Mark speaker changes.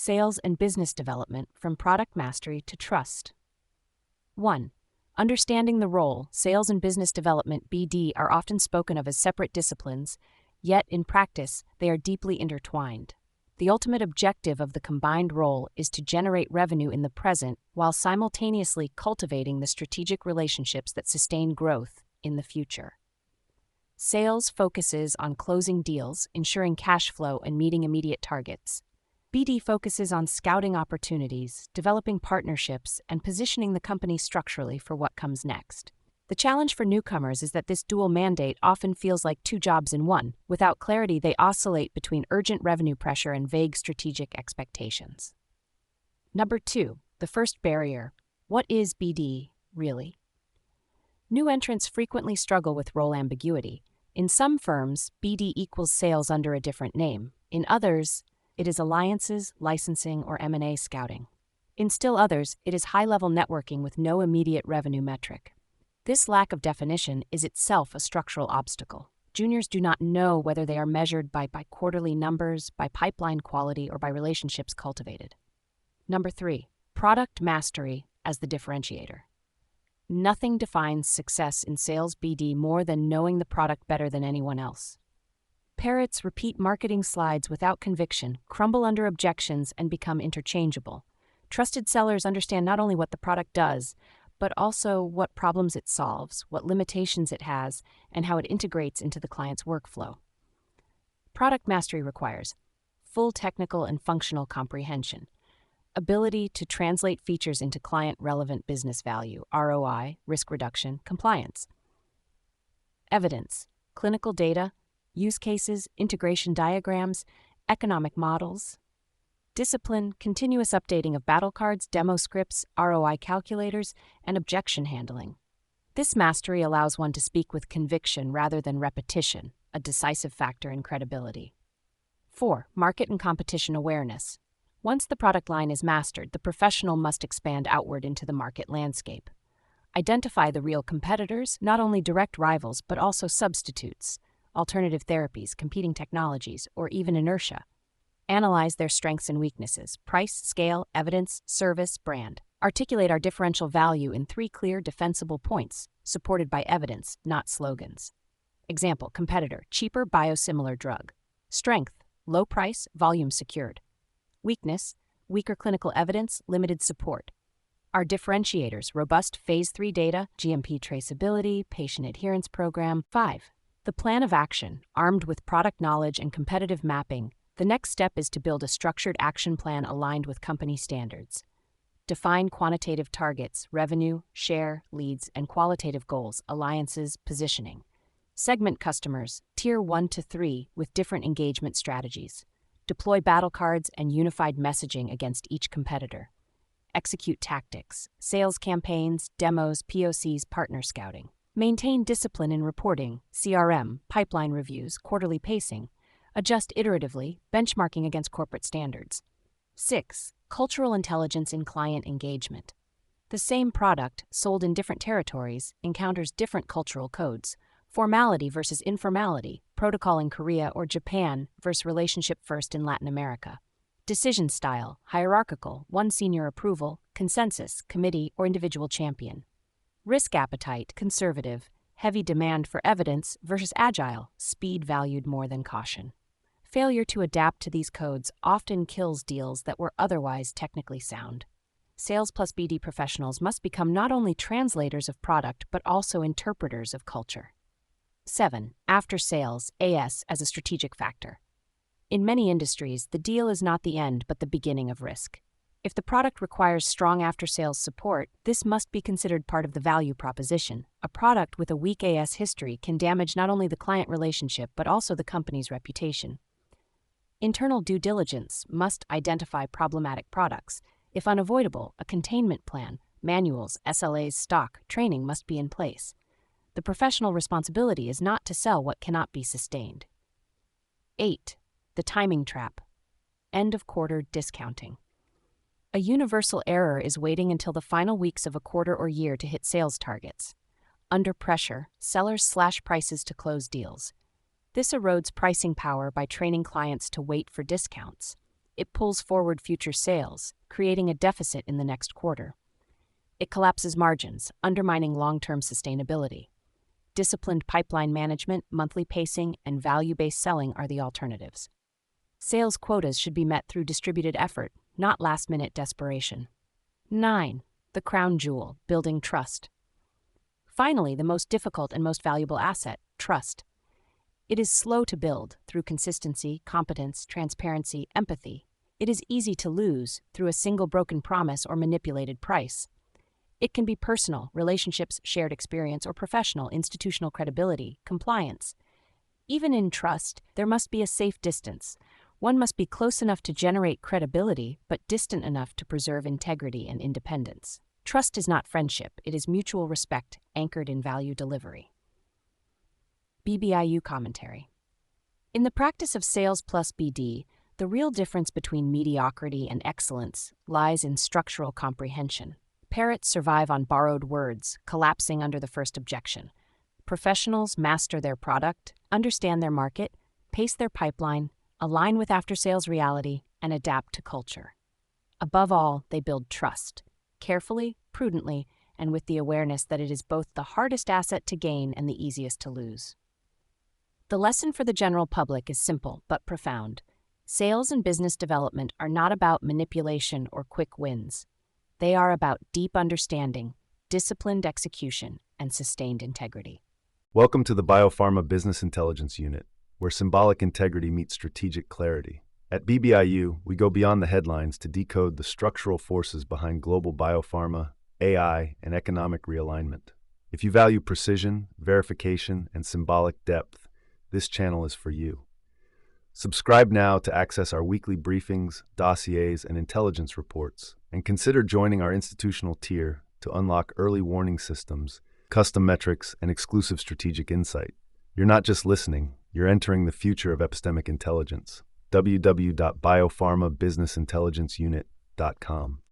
Speaker 1: Sales and business development from product mastery to trust. 1. Understanding the role. Sales and business development (BD) are often spoken of as separate disciplines, yet in practice they are deeply intertwined. The ultimate objective of the combined role is to generate revenue in the present while simultaneously cultivating the strategic relationships that sustain growth in the future. Sales focuses on closing deals, ensuring cash flow, and meeting immediate targets. BD focuses on scouting opportunities, developing partnerships, and positioning the company structurally for what comes next. The challenge for newcomers is that this dual mandate often feels like two jobs in one. Without clarity, they oscillate between urgent revenue pressure and vague strategic expectations. Number 2, the first barrier. What is BD, really? New entrants frequently struggle with role ambiguity. In some firms, BD equals sales under a different name. In others, it is alliances, licensing, or M&A scouting. In still others, it is high-level networking with no immediate revenue metric. This lack of definition is itself a structural obstacle. Juniors do not know whether they are measured by quarterly numbers, by pipeline quality, or by relationships cultivated. Number 3, product mastery as the differentiator. Nothing defines success in sales BD more than knowing the product better than anyone else. Parrots repeat marketing slides without conviction, crumble under objections, and become interchangeable. Trusted sellers understand not only what the product does, but also what problems it solves, what limitations it has, and how it integrates into the client's workflow. Product mastery requires full technical and functional comprehension, ability to translate features into client-relevant business value, ROI, risk reduction, compliance. Evidence, clinical data, use cases, integration diagrams, economic models. Discipline, continuous updating of battle cards, demo scripts, ROI calculators, and objection handling. This mastery allows one to speak with conviction rather than repetition, a decisive factor in credibility. 4. Market and competition awareness. Once the product line is mastered, the professional must expand outward into the market landscape. Identify the real competitors, not only direct rivals, but also substitutes, alternative therapies, competing technologies, or even inertia. Analyze their strengths and weaknesses: price, scale, evidence, service, brand. Articulate our differential value in 3 clear, defensible points, supported by evidence, not slogans. Example: competitor, cheaper biosimilar drug. Strength, low price, volume secured. Weakness, weaker clinical evidence, limited support. Our differentiators: robust Phase 3 data, GMP traceability, patient adherence program. 5. The plan of action. Armed with product knowledge and competitive mapping, the next step is to build a structured action plan aligned with company standards. Define quantitative targets, revenue, share, leads, and qualitative goals, alliances, positioning. Segment customers, tier 1 to 3, with different engagement strategies. Deploy battle cards and unified messaging against each competitor. Execute tactics, sales campaigns, demos, POCs, partner scouting. Maintain discipline in reporting, CRM, pipeline reviews, quarterly pacing. Adjust iteratively, benchmarking against corporate standards. 6. Cultural intelligence in client engagement. The same product, sold in different territories, encounters different cultural codes. Formality versus informality, protocol in Korea or Japan versus relationship first in Latin America. Decision style, hierarchical, one senior approval, consensus, committee, or individual champion. Risk appetite, conservative, heavy demand for evidence versus agile, speed valued more than caution. Failure to adapt to these codes often kills deals that were otherwise technically sound. Sales plus BD professionals must become not only translators of product but also interpreters of culture. 7. After sales, AS as a strategic factor. In many industries, the deal is not the end but the beginning of risk. If the product requires strong after-sales support, this must be considered part of the value proposition. A product with a weak AS history can damage not only the client relationship but also the company's reputation. Internal due diligence must identify problematic products. If unavoidable, a containment plan, manuals, SLAs, stock, training must be in place. The professional responsibility is not to sell what cannot be sustained. 8. The timing trap. End of quarter discounting. A universal error is waiting until the final weeks of a quarter or year to hit sales targets. Under pressure, sellers slash prices to close deals. This erodes pricing power by training clients to wait for discounts. It pulls forward future sales, creating a deficit in the next quarter. It collapses margins, undermining long-term sustainability. Disciplined pipeline management, monthly pacing, and value-based selling are the alternatives. Sales quotas should be met through distributed effort, not last-minute desperation. 9. The crown jewel, building trust. Finally, the most difficult and most valuable asset, trust. It is slow to build through consistency, competence, transparency, empathy. It is easy to lose through a single broken promise or manipulated price. It can be personal, relationships, shared experience, or professional, institutional credibility, compliance. Even in trust, there must be a safe distance. One must be close enough to generate credibility, but distant enough to preserve integrity and independence. Trust is not friendship, it is mutual respect anchored in value delivery. BBIU commentary. In the practice of sales plus BD, the real difference between mediocrity and excellence lies in structural comprehension. Parrots survive on borrowed words, collapsing under the first objection. Professionals master their product, understand their market, pace their pipeline, align with after-sales reality, and adapt to culture. Above all, they build trust, carefully, prudently, and with the awareness that it is both the hardest asset to gain and the easiest to lose. The lesson for the general public is simple but profound. Sales and business development are not about manipulation or quick wins. They are about deep understanding, disciplined execution, and sustained integrity.
Speaker 2: Welcome to the BioPharma Business Intelligence Unit, where symbolic integrity meets strategic clarity. At BBIU, we go beyond the headlines to decode the structural forces behind global biopharma, AI, and economic realignment. If you value precision, verification, and symbolic depth, this channel is for you. Subscribe now to access our weekly briefings, dossiers, and intelligence reports, and consider joining our institutional tier to unlock early warning systems, custom metrics, and exclusive strategic insight. You're not just listening, you're entering the future of epistemic intelligence. www.biopharmabusinessintelligenceunit.com